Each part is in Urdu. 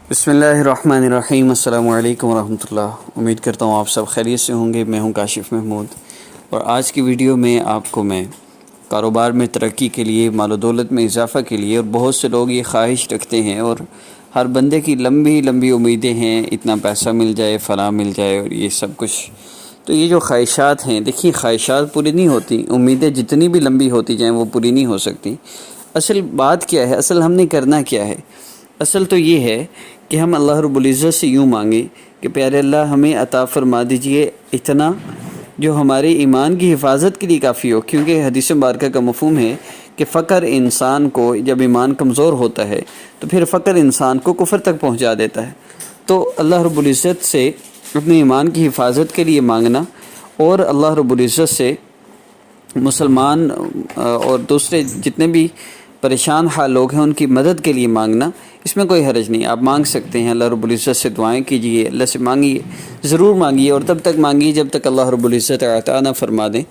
بسم اللہ الرحمن الرحیم۔ السلام علیکم ورحمۃ اللہ۔ امید کرتا ہوں آپ سب خیریت سے ہوں گے۔ میں ہوں کاشف محمود، اور آج کی ویڈیو میں آپ کو میں کاروبار میں ترقی کے لیے، مال و دولت میں اضافہ کے لیے، اور بہت سے لوگ یہ خواہش رکھتے ہیں اور ہر بندے کی لمبی لمبی امیدیں ہیں، اتنا پیسہ مل جائے، فلاں مل جائے اور یہ سب کچھ۔ تو یہ جو خواہشات ہیں، دیکھیے خواہشات پوری نہیں ہوتی، امیدیں جتنی بھی لمبی ہوتی جائیں وہ پوری نہیں ہو سکتی۔ اصل بات کیا ہے، اصل ہم نے کرنا کیا ہے؟ اصل تو یہ ہے کہ ہم اللہ رب العزت سے یوں مانگیں کہ پیارے اللہ ہمیں عطا فرما دیجئے اتنا جو ہمارے ایمان کی حفاظت کے لیے کافی ہو، کیونکہ حدیث مبارکہ کا مفہوم ہے کہ فقر انسان کو، جب ایمان کمزور ہوتا ہے تو پھر فقر انسان کو کفر تک پہنچا دیتا ہے۔ تو اللہ رب العزت سے اپنے ایمان کی حفاظت کے لیے مانگنا، اور اللہ رب العزت سے مسلمان اور دوسرے جتنے بھی پریشان حال لوگ ہیں ان کی مدد کے لیے مانگنا، اس میں کوئی حرج نہیں۔ آپ مانگ سکتے ہیں، اللہ رب العزت سے دعائیں کیجئے، اللہ سے مانگیے، ضرور مانگیے، اور تب تک مانگیے جب تک اللہ رب العزت عطا نہ فرما دیں۔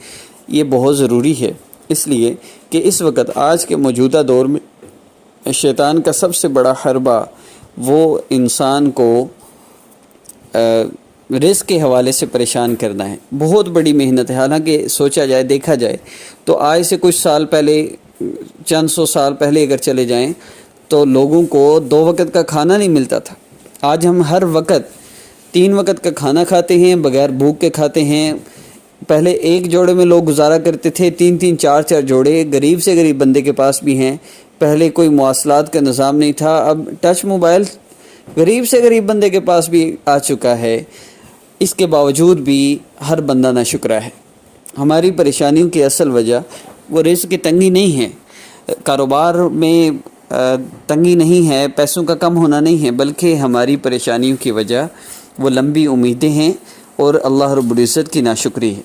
یہ بہت ضروری ہے، اس لیے کہ اس وقت آج کے موجودہ دور میں شیطان کا سب سے بڑا حربہ وہ انسان کو رزق کے حوالے سے پریشان کرنا ہے۔ بہت بڑی محنت ہے، حالانکہ سوچا جائے، دیکھا جائے تو آج سے کچھ سال پہلے، چند سو سال پہلے اگر چلے جائیں تو لوگوں کو 2 وقت کا کھانا نہیں ملتا تھا۔ آج ہم ہر وقت 3 وقت کا کھانا کھاتے ہیں، بغیر بھوک کے کھاتے ہیں۔ پہلے ایک جوڑے میں لوگ گزارا کرتے تھے، 3 4 جوڑے غریب سے غریب بندے کے پاس بھی ہیں۔ پہلے کوئی مواصلات کا نظام نہیں تھا، اب ٹچ موبائل غریب سے غریب بندے کے پاس بھی آ چکا ہے۔ اس کے باوجود بھی ہر بندہ ناشکرا ہے۔ ہماری پریشانیوں کی اصل وجہ وہ رزق کی تنگی نہیں ہے، کاروبار میں تنگی نہیں ہے، پیسوں کا کم ہونا نہیں ہے، بلکہ ہماری پریشانیوں کی وجہ وہ لمبی امیدیں ہیں اور اللہ رب العزت کی ناشکری ہے۔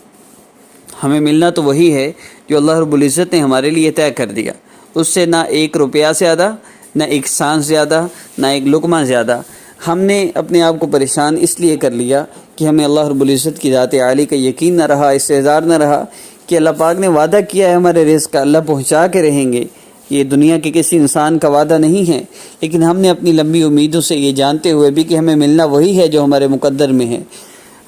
ہمیں ملنا تو وہی ہے جو اللہ رب العزت نے ہمارے لیے طے کر دیا، اس سے نہ 1 روپیہ زیادہ، نہ 1 سانس زیادہ، نہ 1 لقمہ زیادہ۔ ہم نے اپنے آپ کو پریشان اس لیے کر لیا کہ ہمیں اللہ رب العزت کی ذات عالی کا یقین نہ رہا، استحضار نہ رہا کہ اللہ پاک نے وعدہ کیا ہے ہمارے رزق کا، اللہ پہنچا کے رہیں گے۔ یہ دنیا کے کسی انسان کا وعدہ نہیں ہے، لیکن ہم نے اپنی لمبی امیدوں سے، یہ جانتے ہوئے بھی کہ ہمیں ملنا وہی ہے جو ہمارے مقدر میں ہے،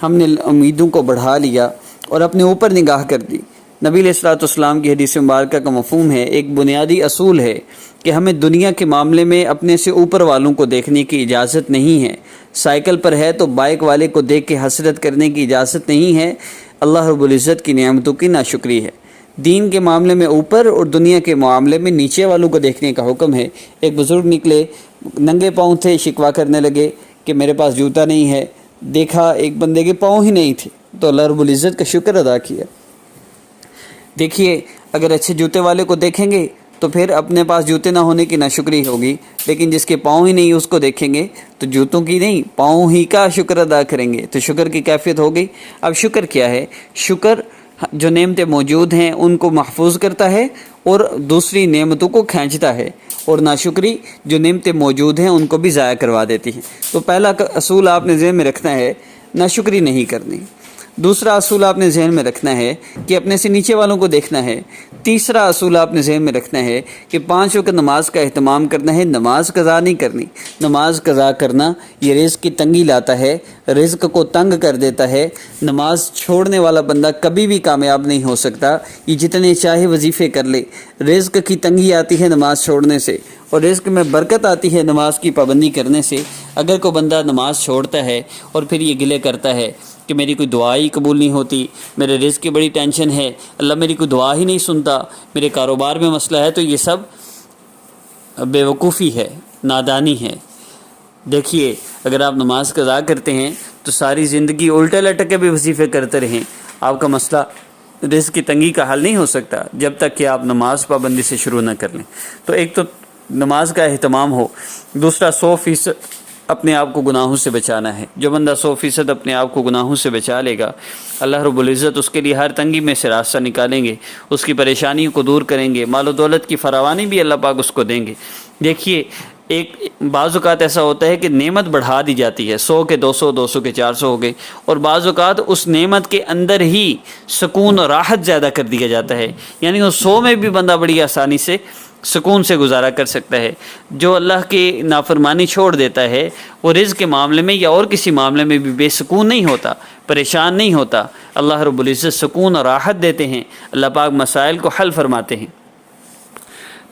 ہم نے امیدوں کو بڑھا لیا اور اپنے اوپر نگاہ کر دی۔ نبی علیہ الصلوۃ والسلام کی حدیث مبارکہ کا مفہوم ہے، ایک بنیادی اصول ہے کہ ہمیں دنیا کے معاملے میں اپنے سے اوپر والوں کو دیکھنے کی اجازت نہیں ہے۔ سائیکل پر ہے تو بائک والے کو دیکھ کے حسرت کرنے کی اجازت نہیں ہے، اللہ رب العزت کی نعمتوں کی ناشکری ہے۔ دین کے معاملے میں اوپر اور دنیا کے معاملے میں نیچے والوں کو دیکھنے کا حکم ہے۔ ایک بزرگ نکلے، ننگے پاؤں تھے، شکوہ کرنے لگے کہ میرے پاس جوتا نہیں ہے۔ دیکھا ایک بندے کے پاؤں ہی نہیں تھے تو اللہ رب العزت کا شکر ادا کیا۔ دیکھیے اگر اچھے جوتے والے کو دیکھیں گے تو پھر اپنے پاس جوتے نہ ہونے کی ناشکری ہوگی، لیکن جس کے پاؤں ہی نہیں اس کو دیکھیں گے تو جوتوں کی نہیں، پاؤں ہی کا شکر ادا کریں گے، تو شکر کی کیفیت ہوگی۔ اب شکر کیا ہے؟ شکر جو نعمتیں موجود ہیں ان کو محفوظ کرتا ہے اور دوسری نعمتوں کو کھینچتا ہے، اور ناشکری جو نعمتیں موجود ہیں ان کو بھی ضائع کروا دیتی ہیں۔ تو پہلا اصول آپ نے ذہن میں رکھنا ہے، ناشکری نہیں کرنی۔ دوسرا اصول آپ نے ذہن میں رکھنا ہے کہ اپنے سے نیچے والوں کو دیکھنا ہے۔ تیسرا اصول آپ نے ذہن میں رکھنا ہے کہ 5 وقت نماز کا اہتمام کرنا ہے، نماز قضا نہیں کرنی۔ نماز قضا کرنا یہ رزق کی تنگی لاتا ہے، رزق کو تنگ کر دیتا ہے۔ نماز چھوڑنے والا بندہ کبھی بھی کامیاب نہیں ہو سکتا، یہ جتنے چاہے وظیفے کر لے۔ رزق کی تنگی آتی ہے نماز چھوڑنے سے، اور رزق میں برکت آتی ہے نماز کی پابندی کرنے سے۔ اگر کوئی بندہ نماز چھوڑتا ہے اور پھر یہ گلے کرتا ہے کہ میری کوئی دعا ہی قبول نہیں ہوتی، میرے رزق کی بڑی ٹینشن ہے، اللہ میری کوئی دعا ہی نہیں سنتا، میرے کاروبار میں مسئلہ ہے، تو یہ سب بے وقوفی ہے، نادانی ہے۔ دیکھیے اگر آپ نماز قضا کرتے ہیں تو ساری زندگی الٹے لٹکے بھی وظیفے کرتے رہیں، آپ کا مسئلہ رزق کی تنگی کا حل نہیں ہو سکتا جب تک کہ آپ نماز پابندی سے شروع نہ کر لیں۔ تو ایک تو نماز کا اہتمام ہو، دوسرا 100% اپنے آپ کو گناہوں سے بچانا ہے۔ جو بندہ 100% اپنے آپ کو گناہوں سے بچا لے گا، اللہ رب العزت اس کے لیے ہر تنگی میں سے راستہ نکالیں گے، اس کی پریشانیوں کو دور کریں گے، مال و دولت کی فراوانی بھی اللہ پاک اس کو دیں گے۔ دیکھیے ایک بعض اوقات ایسا ہوتا ہے کہ نعمت بڑھا دی جاتی ہے، 100 کے 200، 200 کے 400 ہو گئے، اور بعض اوقات اس نعمت کے اندر ہی سکون اور راحت زیادہ کر دیا جاتا ہے، یعنی وہ 100 میں بھی بندہ بڑی آسانی سے سکون سے گزارا کر سکتا ہے۔ جو اللہ کی نافرمانی چھوڑ دیتا ہے وہ رزق کے معاملے میں یا اور کسی معاملے میں بھی بے سکون نہیں ہوتا، پریشان نہیں ہوتا۔ اللہ رب العزت سکون اور راحت دیتے ہیں، اللہ پاک مسائل کو حل فرماتے ہیں۔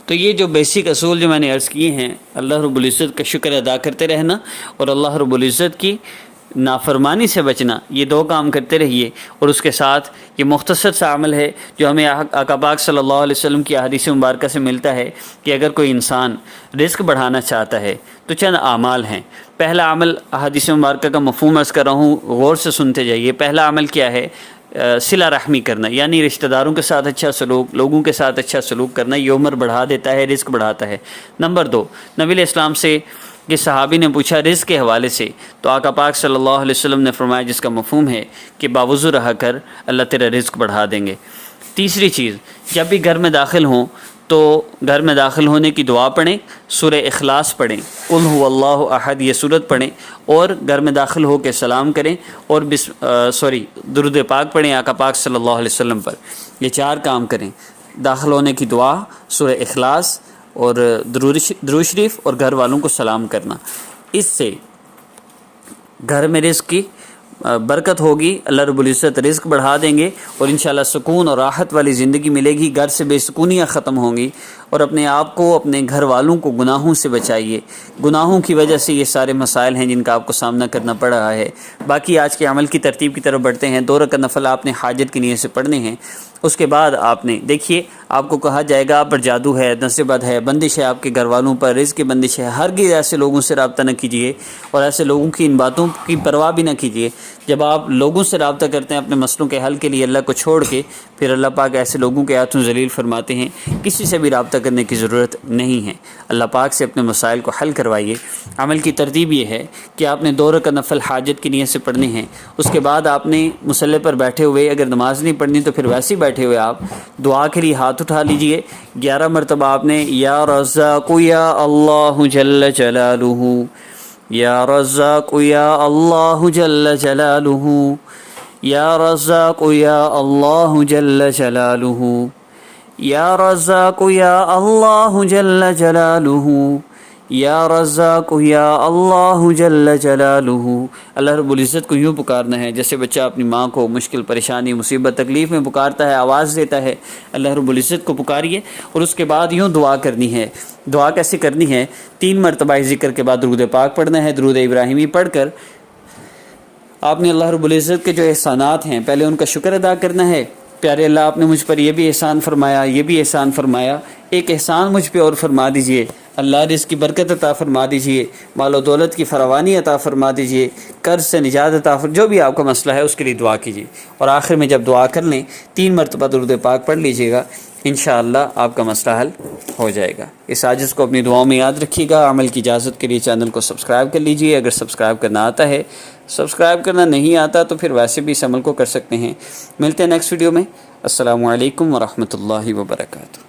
تو یہ جو بیسک اصول جو میں نے عرض کیے ہیں، اللہ رب العزت کا شکر ادا کرتے رہنا اور اللہ رب العزت کی نافرمانی سے بچنا، یہ دو کام کرتے رہیے۔ اور اس کے ساتھ یہ مختصر سا عمل ہے جو ہمیں آقا پاک صلی اللہ علیہ وسلم کی احادیث مبارکہ سے ملتا ہے کہ اگر کوئی انسان رزق بڑھانا چاہتا ہے تو چند اعمال ہیں۔ پہلا عمل، احادیث مبارکہ کا مفہوم عرض کر رہا ہوں، غور سے سنتے جائیے۔ پہلا عمل کیا ہے؟ صلہ رحمی کرنا، یعنی رشتہ داروں کے ساتھ اچھا سلوک، لوگوں کے ساتھ اچھا سلوک کرنا، یہ عمر بڑھا دیتا ہے، رزق بڑھاتا ہے۔ نمبر 2، نبی علیہ السلام سے کہ صحابی نے پوچھا رزق کے حوالے سے، تو آقا پاک صلی اللہ علیہ وسلم نے فرمایا جس کا مفہوم ہے کہ باوضو رہا کر، اللہ تیرا رزق بڑھا دیں گے۔ تیسری چیز، جب بھی گھر میں داخل ہوں تو گھر میں داخل ہونے کی دعا پڑھیں، سورہ اخلاص پڑھیں، قل هو اللہ احد یہ سورت پڑھیں، اور گھر میں داخل ہو کے سلام کریں اور درود پاک پڑھیں آقا پاک صلی اللہ علیہ وسلم پر۔ یہ 4 کام کریں، داخل ہونے کی دعا، سورہ اخلاص اور درود شریف اور گھر والوں کو سلام کرنا۔ اس سے گھر میں رزق کی برکت ہوگی، اللہ رب العزت رزق بڑھا دیں گے اور انشاءاللہ سکون اور راحت والی زندگی ملے گی۔ گھر سے بے سکونیاں ختم ہوں گی اور اپنے آپ کو، اپنے گھر والوں کو گناہوں سے بچائیے۔ گناہوں کی وجہ سے یہ سارے مسائل ہیں جن کا آپ کو سامنا کرنا پڑ رہا ہے۔ باقی آج کے عمل کی ترتیب کی طرف بڑھتے ہیں۔ 2 رکعت نفل آپ نے حاجت کی نیت سے پڑھنے ہیں۔ اس کے بعد آپ نے دیکھیے، آپ کو کہا جائے گا آپ پر جادو ہے، نصب بد ہے، بندش ہے آپ کے گھر والوں پر، رزق کی بندش ہے۔ ہرگز ایسے لوگوں سے رابطہ نہ کیجیے اور ایسے لوگوں کی ان باتوں کی پرواہ بھی نہ کیجیے۔ جب آپ لوگوں سے رابطہ کرتے ہیں اپنے مسئلوں کے حل کے لیے اللہ کو چھوڑ کے، پھر اللہ پاک ایسے لوگوں کے ہاتھوں ذلیل فرماتے ہیں۔ کسی سے بھی رابطہ کرنے کی ضرورت نہیں ہے، اللہ پاک سے اپنے مسائل کو حل کروائیے۔ عمل کی ترتیب یہ ہے کہ آپ نے 2 رکعت نفل حاجت کی نیت سے پڑھنے ہیں۔ اس کے بعد آپ نے مصلی پر بیٹھے ہوئے، اگر نماز نہیں پڑھنی تو پھر ویسے ہی بیٹھے ہوئے آپ دعا کے لیے ہاتھ اٹھا لیجئے۔ 11 مرتبہ آپ نے یا رزاق یا اللہ جل جلالہ، یا رزاق یا اللہ جل جلالہ، یا رزاق یا اللہ جل جلالہ، یا رزاق یا اللہ جل جلالہ، یا رزاق یا اللہ جل جلالہ۔ اللہ رب العزت کو یوں پکارنا ہے جیسے بچہ اپنی ماں کو مشکل، پریشانی، مصیبت، تکلیف میں پکارتا ہے، آواز دیتا ہے۔ اللہ رب العزت کو پکاریے اور اس کے بعد یوں دعا کرنی ہے۔ دعا کیسے کرنی ہے؟ 3 مرتبہ ذکر کے بعد درود پاک پڑھنا ہے، درود ابراہیمی پڑھ کر آپ نے اللہ رب العزت کے جو احسانات ہیں پہلے ان کا شکر ادا کرنا ہے۔ پیارے اللہ، آپ نے مجھ پر یہ بھی احسان فرمایا، یہ بھی احسان فرمایا، ایک احسان مجھ پہ اور فرما دیجئے۔ اللہ رزق کی برکت عطا فرما دیجئے، مال و دولت کی فراوانی عطا فرما دیجئے، قرض سے نجات عطا جو بھی آپ کا مسئلہ ہے اس کے لیے دعا کیجئے۔ اور آخر میں جب دعا کر لیں 3 مرتبہ درود پاک پڑھ لیجئے گا، انشاءاللہ آپ کا مسئلہ حل ہو جائے گا۔ اس عاجز کو اپنی دعاؤں میں یاد رکھیے گا۔ عمل کی اجازت کے لیے چینل کو سبسکرائب کر لیجئے اگر سبسکرائب کرنا آتا ہے۔ سبسکرائب کرنا نہیں آتا تو پھر ویسے بھی اس عمل کو کر سکتے ہیں۔ ملتے ہیں نیکسٹ ویڈیو میں۔ السلام علیکم ورحمۃ اللہ وبرکاتہ۔